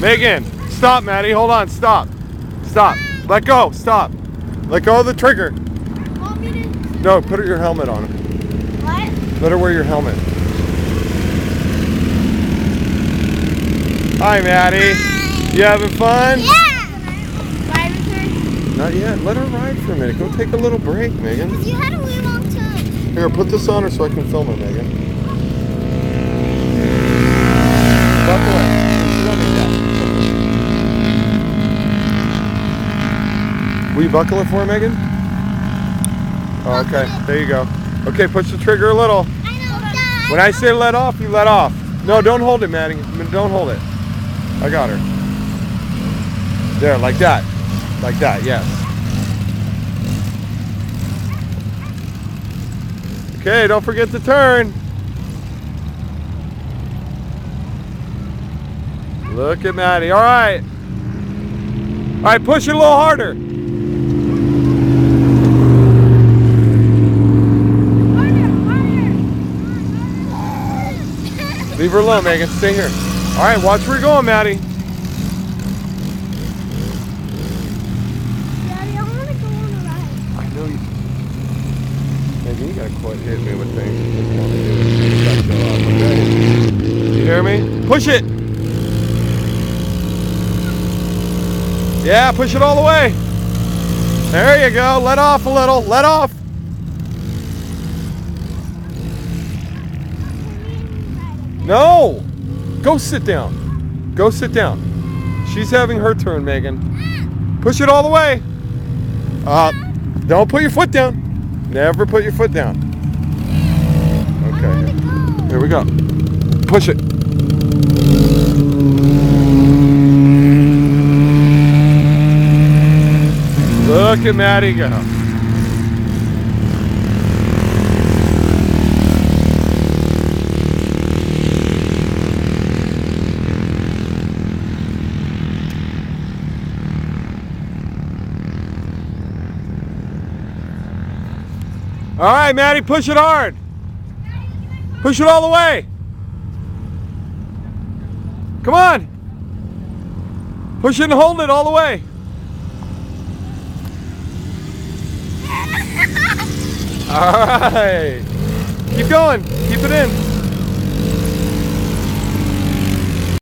Megan, stop, Maddie. Hold on. Stop. Stop. Let go. Stop. Let go of the trigger. Want me to... No, put your helmet on. What? Let her wear your helmet. Hi, Maddie. Hi. You having fun? Yeah. Ride with her? Not yet. Let her ride for a minute. Go take a little break, Megan. Because you had a really long time. Here, put this on her so I can film her, Megan. Buckle it. Will you buckle it for her, Megan? Oh, okay, there you go. Okay, push the trigger a little. I know, Dad. When I say let off, you let off. No, don't hold it, Maddie. Don't hold it. I got her. There, like that. Like that, yes. Okay, don't forget to turn. Look at Maddie. All right. All right, push it a little harder. Leave her alone, Megan. Stay here. All right, watch where you're going, Maddie. Daddy, I want to go on a ride. I know you. Megan, you gotta quit hitting me with things. You hear me? Push it. Yeah, push it all the way. There you go. Let off a little. Let off. No! Go sit down. Go sit down. She's having her turn, Megan. Push it all the way. Don't put your foot down. Never put your foot down. Okay. Here we go. Push it. Look at Maddie go. All right, Maddie, push it hard. Push it all the way. Come on. Push it and hold it all the way. All right. Keep going. Keep it in.